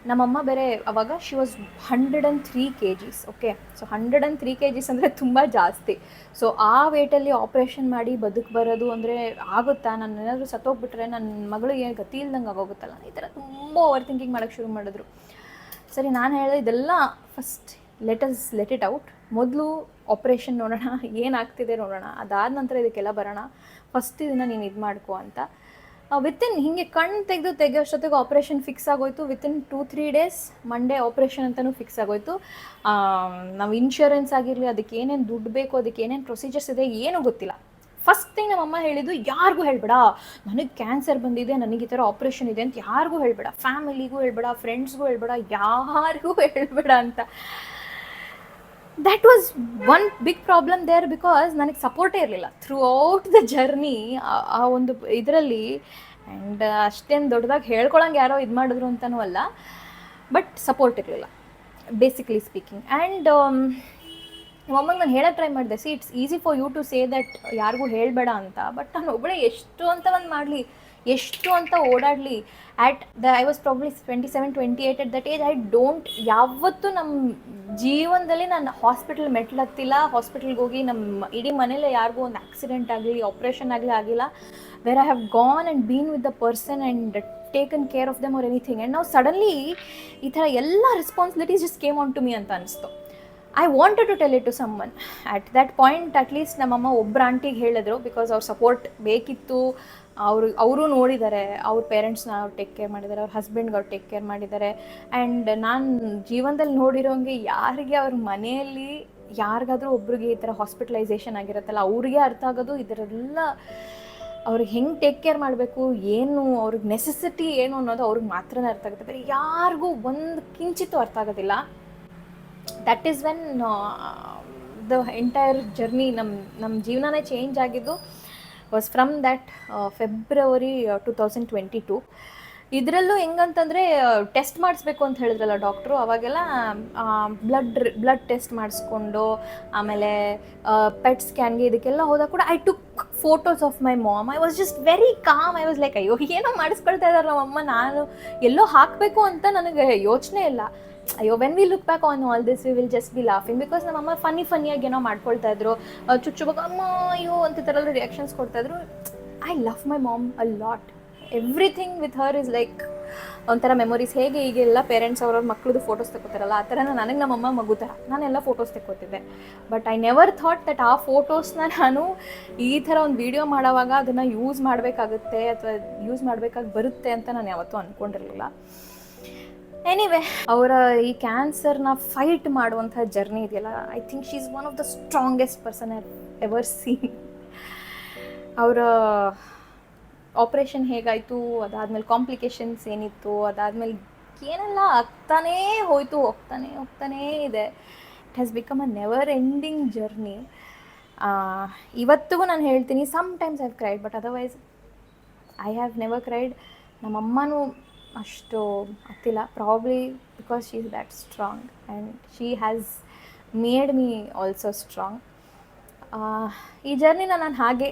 ನಮ್ಮಮ್ಮ ಬೇರೆ ಅವಾಗ she was 103 kgs. Okay, so 103 kgs ಅಂದರೆ ತುಂಬ ಜಾಸ್ತಿ. ಸೊ ಆ ವೇಟಲ್ಲಿ ಆಪ್ರೇಷನ್ ಮಾಡಿ ಬರೋದು ಅಂದರೆ ಆಗುತ್ತಾ? ನಾನು ಏನಾದರೂ ಸತ್ತೋಗ್ಬಿಟ್ರೆ ನನ್ನ ಮಗಳಿಗೆ ಗತಿ ಇಲ್ದಂಗೆ ಆಗೋಗುತ್ತಲ್ಲ, ಈ ಥರ ತುಂಬ ಓವರ್ ಥಿಂಕಿಂಗ್ ಮಾಡೋಕ್ಕೆ ಶುರು ಮಾಡಿದ್ರು. ಸರಿ, ನಾನು ಹೇಳಿದೆ ಇದೆಲ್ಲ ಫಸ್ಟ್ ಲೆಟ್ ಇಟ್ ಔಟ್. ಮೊದಲು ಆಪ್ರೇಷನ್ ನೋಡೋಣ, ಏನಾಗ್ತಿದೆ ನೋಡೋಣ, ಅದಾದ ನಂತರ ಇದಕ್ಕೆಲ್ಲ ಬರೋಣ. ಫಸ್ಟ್ ಇದನ್ನು ನೀನು ಇದು ಮಾಡ್ಕೊ ಅಂತ. ವಿತಿನ್ ಹೀಗೆ ಕಣ್ಣು ತೆಗೆಯೋಷ್ಟೊತ್ತಿಗೆ ಆಪ್ರೇಷನ್ ಫಿಕ್ಸ್ ಆಗೋಯ್ತು. ವಿತಿನ್ 2-3 ಡೇಸ್ ಮಂಡೇ ಆಪ್ರೇಷನ್ ಅಂತಲೂ ಫಿಕ್ಸ್ ಆಗೋಯ್ತು. ನಾವು ಇನ್ಶೂರೆನ್ಸ್ ಆಗಿರಲಿ, ಅದಕ್ಕೆ ಏನೇನು ದುಡ್ಡು ಬೇಕು, ಅದಕ್ಕೆ ಏನೇನು ಪ್ರೊಸೀಜರ್ಸ್ ಇದೆ ಏನೂ ಗೊತ್ತಿಲ್ಲ. ಫಸ್ಟ್ ಥಿಂಗ್ ನಮ್ಮಮ್ಮ ಹೇಳಿದ್ದು, ಯಾರಿಗೂ ಹೇಳಬೇಡ ನನಗೆ ಕ್ಯಾನ್ಸರ್ ಬಂದಿದೆ, ನನಗೆ ಈ ಥರ ಆಪ್ರೇಷನ್ ಇದೆ ಅಂತ ಯಾರಿಗೂ ಹೇಳಬೇಡ, ಫ್ಯಾಮಿಲಿಗೂ ಹೇಳಬೇಡ, ಫ್ರೆಂಡ್ಸ್ಗೂ ಹೇಳಬೇಡ, ಯಾರಿಗೂ ಹೇಳಬೇಡ ಅಂತ. That was one big problem there, because ನನಗೆ ಸಪೋರ್ಟೇ ಇರಲಿಲ್ಲ ಥ್ರೂ ಔಟ್ ದ ಜರ್ನಿ ಆ ಒಂದು ಇದರಲ್ಲಿ. ಆ್ಯಂಡ್ ಅಷ್ಟೇನು ದೊಡ್ಡದಾಗಿ ಹೇಳ್ಕೊಳಂಗೆ ಯಾರೋ ಇದು ಮಾಡಿದ್ರು ಅಂತಲೂ ಅಲ್ಲ, ಬಟ್ ಸಪೋರ್ಟ್ ಇರಲಿಲ್ಲ ಬೇಸಿಕಲಿ ಸ್ಪೀಕಿಂಗ್. ಆ್ಯಂಡ್ ನಮ್ಮಮ್ಮಗೆ ನಾನು ಹೇಳೋಕ್ಕೆ ಟ್ರೈ ಮಾಡಿದೆ, see it's easy for you to say that ಯಾರಿಗೂ ಹೇಳಬೇಡ ಅಂತ, ಬಟ್ ನಾನು ಒಬ್ಬಳೇ ಎಷ್ಟು ಅಂತ ಒಂದು ಮಾಡಲಿ, ಎಷ್ಟು ಅಂತ ಓಡಾಡಲಿ. I was probably 27-28 at that age. I don't ಯಾವತ್ತೂ ನಮ್ಮ ಜೀವನದಲ್ಲಿ ನಾನು ಹಾಸ್ಪಿಟಲ್ ಮೆಟ್ಲತ್ತಿಲ್ಲ. ಹಾಸ್ಪಿಟಲ್ಗೆ ಹೋಗಿ ನಮ್ಮ ಇಡೀ ಮನೇಲೆ ಯಾರಿಗೂ ಒಂದು ಆಕ್ಸಿಡೆಂಟ್ ಆಗಲಿ, ಆಪ್ರೇಷನ್ ಆಗಲಿ ಆಗಿಲ್ಲ. Where I have gone and been with the person and taken care of them or anything. And ನಾವು ಸಡನ್ಲಿ ಈ ಥರ ಎಲ್ಲ responsibilities just came on to me ಅಂತ ಅನಿಸ್ತು. I wanted to tell it to someone. At that point at least ನಮ್ಮಮ್ಮ ಒಬ್ಬರು ಆಂಟಿಗೆ ಹೇಳಿದ್ರು, because ಅವ್ರ ಸಪೋರ್ಟ್ ಬೇಕಿತ್ತು. ಅವರು ನೋಡಿದ್ದಾರೆ, ಅವ್ರ ಪೇರೆಂಟ್ಸ್ನ ಅವ್ರು ಟೇಕ್ ಕೇರ್ ಮಾಡಿದ್ದಾರೆ, ಅವ್ರ ಹಸ್ಬೆಂಡ್ಗೆ ಅವ್ರು ಟೇಕ್ ಕೇರ್ ಮಾಡಿದ್ದಾರೆ. ಆ್ಯಂಡ್ ನಾನು ಜೀವನದಲ್ಲಿ ನೋಡಿರೋಂಗೆ ಯಾರಿಗೆ ಅವ್ರ ಮನೆಯಲ್ಲಿ ಯಾರಿಗಾದ್ರೂ ಒಬ್ರಿಗೆ ಈ ಥರ ಹಾಸ್ಪಿಟಲೈಸೇಷನ್ ಆಗಿರುತ್ತಲ್ಲ, ಅವ್ರಿಗೆ ಅರ್ಥ ಆಗೋದು ಇದರೆಲ್ಲ ಅವ್ರಿಗೆ ಹೆಂಗೆ ಟೇಕ್ ಕೇರ್ ಮಾಡಬೇಕು, ಏನು ಅವ್ರಿಗೆ ನೆಸೆಸಿಟಿ ಏನು ಅನ್ನೋದು ಅವ್ರಿಗೆ ಮಾತ್ರನೇ ಅರ್ಥ ಆಗುತ್ತೆ. ಬೇರೆ ಯಾರಿಗೂ ಒಂದು ಕಿಂಚಿತ್ತೂ ಅರ್ಥ ಆಗೋದಿಲ್ಲ. That is when the entire journey ನಮ್ಮ ಜೀವನನೇ ಚೇಂಜ್ ಆಗಿದ್ದು ವಾಸ್ ಫ್ರಮ್ ದ್ಯಾಟ್ ಫೆಬ್ರವರಿ 2022. ಇದರಲ್ಲೂ ಹೆಂಗಂತಂದರೆ ಟೆಸ್ಟ್ ಮಾಡಿಸ್ಬೇಕು ಅಂತ ಹೇಳಿದ್ರಲ್ಲ ಡಾಕ್ಟ್ರು, ಅವಾಗೆಲ್ಲ ಬ್ಲಡ್ ಟೆಸ್ಟ್ ಮಾಡಿಸ್ಕೊಂಡು ಆಮೇಲೆ ಪೆಟ್ ಸ್ಕ್ಯಾನ್ಗೆ ಇದಕ್ಕೆಲ್ಲ ಹೋದಾಗ ಕೂಡ I took photos of my mom. I was just very calm. I was like ಅಯ್ಯೋ ಏನೋ ಮಾಡಿಸ್ಕೊಳ್ತಾ ಇದ್ದಾರೆ ನಮ್ಮಮ್ಮ, ನಾನು ಎಲ್ಲೋ ಹಾಕಬೇಕು ಅಂತ ನನಗೆ ಯೋಚನೆ ಇಲ್ಲ. ಅಯ್ಯೋ when we look back on all this we will just B laughing, because ನಮ್ಮಮ್ಮ ಫನ್ನಿಯಾಗಿ ಏನೋ ಮಾಡ್ಕೊಳ್ತಾ ಇದ್ರು, ಚುಚ್ಚುವಾಗ ಅಮ್ಮ ಅಯ್ಯೋ ಅಂತ ಈ ಥರ ಎಲ್ಲ ರಿಯಾಕ್ಷನ್ಸ್ ಕೊಡ್ತಾಯಿದ್ರು. I love my mom a lot. Everything with her is like ಒಂಥರ ಮೆಮೊರೀಸ್. ಹೇಗೆ ಈಗೆಲ್ಲ ಪೇರೆಂಟ್ಸ್ ಅವ್ರವ್ರ ಮಕ್ಕಳದು ಫೋಟೋಸ್ ತಗೋತಾರಲ್ಲ, ಆ ಥರ ನನಗೆ ನಮ್ಮಮ್ಮ ಮಗು ಥರ ನಾನೆಲ್ಲ ಫೋಟೋಸ್ ತೆಕ್ಕೋತಿದ್ದೆ. But I never thought that ಆ ಫೋಟೋಸ್ನ ನಾನು ಈ ಥರ ಒಂದು ವೀಡಿಯೋ ಮಾಡೋವಾಗ ಅದನ್ನು ಯೂಸ್ ಮಾಡಬೇಕಾಗುತ್ತೆ ಅಥವಾ ಯೂಸ್ ಮಾಡಬೇಕಾಗಿ ಬರುತ್ತೆ ಅಂತ ನಾನು ಯಾವತ್ತೂ ಅಂದ್ಕೊಂಡಿರಲಿಲ್ಲ. ಎನಿವೆ, ಅವರ ಈ ಕ್ಯಾನ್ಸರ್ನ ಫೈಟ್ ಮಾಡುವಂಥ ಜರ್ನಿ ಇದೆಯಲ್ಲ, I think she is one of the strongest person I ever seen. ಅವರ ಆಪ್ರೇಷನ್ ಹೇಗಾಯಿತು, ಅದಾದಮೇಲೆ ಕಾಂಪ್ಲಿಕೇಶನ್ಸ್ ಏನಿತ್ತು, ಅದಾದಮೇಲೆ ಏನೆಲ್ಲ ಆಗ್ತಾನೇ ಹೋಗ್ತಾನೇ ಇದೆ. It has become a never ending journey. ಇವತ್ತಿಗೂ ನಾನು ಹೇಳ್ತೀನಿ, sometimes I have cried, but otherwise I have never cried. ನಮ್ಮಮ್ಮನೂ ಅಷ್ಟು ಹತ್ತಿಲ್ಲ, probably because she is that strong and she has made me also strong. ಈ ಜರ್ನಿನ ನಾನು ಹಾಗೆ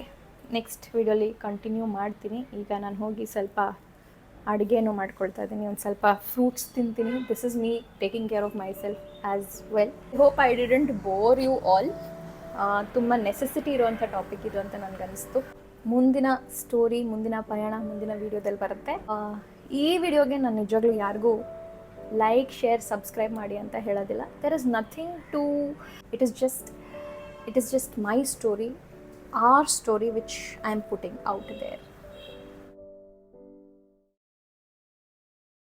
ನೆಕ್ಸ್ಟ್ ವೀಡಿಯೋಲಿ ಕಂಟಿನ್ಯೂ ಮಾಡ್ತೀನಿ. ಈಗ ನಾನು ಹೋಗಿ ಸ್ವಲ್ಪ ಅಡುಗೆನೂ ಮಾಡ್ಕೊಳ್ತಾ ಇದ್ದೀನಿ, ಒಂದು ಸ್ವಲ್ಪ ಫ್ರೂಟ್ಸ್ ತಿಂತೀನಿ. This is me taking care of myself as well. I hope I didn't bore you all. ತುಂಬ ನೆಸೆಸಿಟಿ ಇರುವಂಥ ಟಾಪಿಕ್ ಇದು ಅಂತ ನನಗನ್ನಿಸ್ತು. ಮುಂದಿನ ಸ್ಟೋರಿ, ಮುಂದಿನ ಪಯಣ ಮುಂದಿನ ವೀಡಿಯೋದಲ್ಲಿ ಬರುತ್ತೆ. ಈ ವಿಡಿಯೋಗೆ ನಾನು ನಿಜವಾಗ್ಲೂ ಯಾರಿಗೂ ಲೈಕ್, ಶೇರ್, ಸಬ್ಸ್ಕ್ರೈಬ್ ಮಾಡಿ ಅಂತ ಹೇಳೋದಿಲ್ಲ. There is nothing to, it is just my story, our story which I am putting out there.